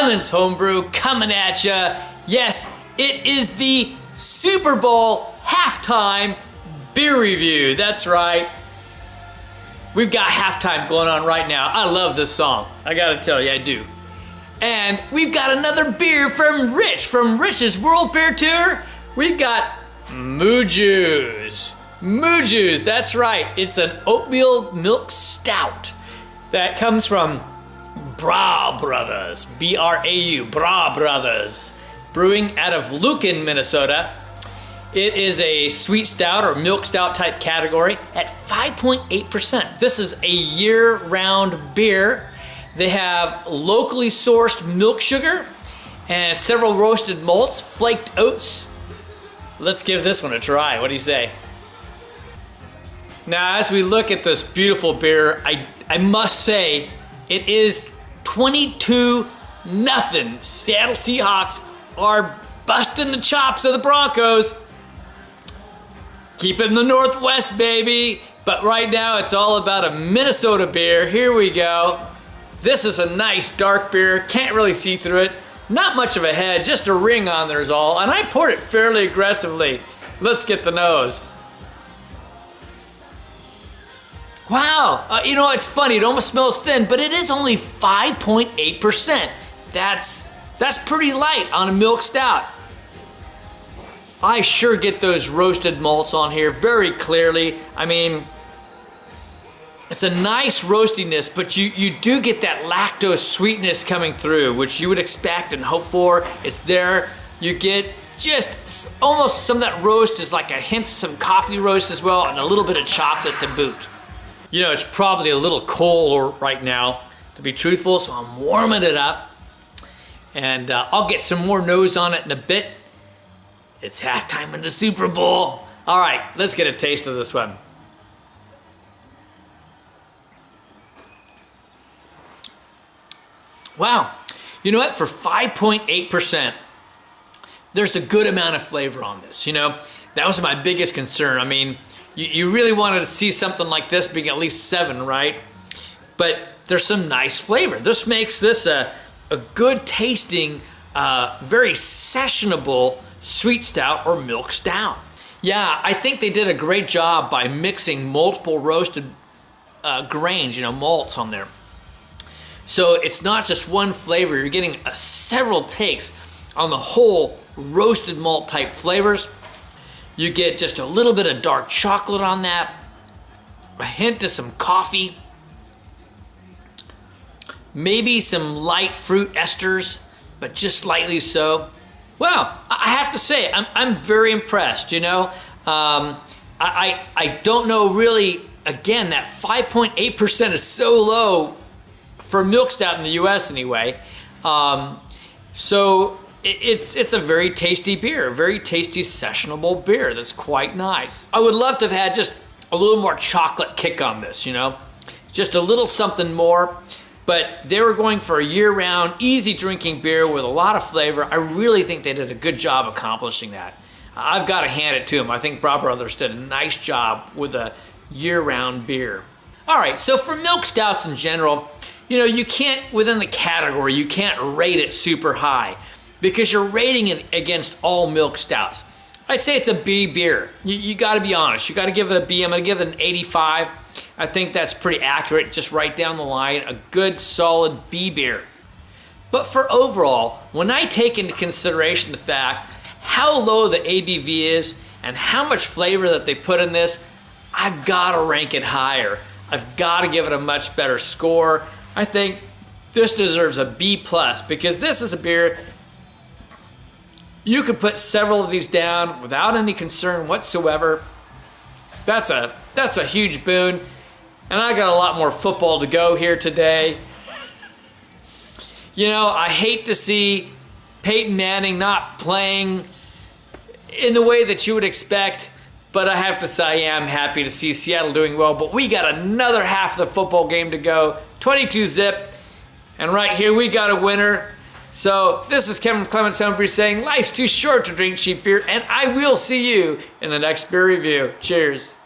Clemens Homebrew coming at ya. Yes, it is the Super Bowl halftime beer review. That's right. We've got halftime going on right now. I love this song. I gotta tell you, I do. And we've got another beer from Rich, from Rich's World Beer Tour. We've got Moo Joos. Moo Joos, that's right. It's an oatmeal milk stout that comes from Brau Brothers, B-R-A-U, Brau Brothers, brewing out of Lucan, Minnesota. It is a sweet stout or milk stout type category at 5.8%. This is a year-round beer. They have locally sourced milk sugar and several roasted malts, flaked oats. Let's give this one a try. What do you say? Now, as we look at this beautiful beer, I must say it is 22-0. Seattle Seahawks are busting the chops of the Broncos. Keep it in the Northwest, baby. But right now, it's all about a Minnesota beer. Here we go. This is a nice dark beer. Can't really see through it. Not much of a head, just a ring on there is all. And I poured it fairly aggressively. Let's get the nose. Wow, you know, it's funny, it almost smells thin, but it is only 5.8%. That's pretty light on a milk stout. I sure get those roasted malts on here very clearly. I mean, it's a nice roastiness, but you do get that lactose sweetness coming through, which you would expect and hope for. It's there. You get just almost some of that roast is like a hint of some coffee roast as well, and a little bit of chocolate to boot. You know, it's probably a little cold right now, to be truthful, so I'm warming it up. And I'll get some more nose on it in a bit. It's halftime in the Super Bowl. All right, let's get a taste of this one. Wow, you know what? For 5.8%, there's a good amount of flavor on this. You know, that was my biggest concern. I mean, you really wanted to see something like this being at least 7, right? But there's some nice flavor. This makes this a good tasting, very sessionable sweet stout or milk stout. Yeah, I think they did a great job by mixing multiple roasted grains, you know, malts on there. So it's not just one flavor, you're getting several takes on the whole roasted malt type flavors. You get just a little bit of dark chocolate on that, a hint of some coffee, maybe some light fruit esters, but just slightly so. Well, I have to say, I'm very impressed, you know. I don't know really, again, that 5.8% is so low for milk stout in the US anyway. So it's a very tasty beer, a very tasty sessionable beer that's quite nice. I would love to have had just a little more chocolate kick on this, you know, just a little something more. But they were going for a year-round, easy drinking beer with a lot of flavor. I really think they did a good job accomplishing that. I've got to hand it to them. I think Brau Brothers did a nice job with a year-round beer. All right, so for milk stouts in general, you know, you can't, within the category, you can't rate it super high because you're rating it against all milk stouts. I'd say it's a B beer. You got to be honest. You got to give it a B. I'm going to give it an 85. I think that's pretty accurate, just right down the line, a good solid B beer. But for overall, when I take into consideration the fact how low the ABV is and how much flavor that they put in this, I've got to rank it higher. I've got to give it a much better score. I think this deserves a B+, because this is a beer you could put several of these down without any concern whatsoever. That's a huge boon. And I got a lot more football to go here today. You know, I hate to see Peyton Manning not playing in the way that you would expect, but I have to say I am happy to see Seattle doing well. But we got another half of the football game to go, 22-zip, and right here we got a winner. So this is Kevin from Clemens Homebrew saying life's too short to drink cheap beer, and I will see you in the next beer review. Cheers.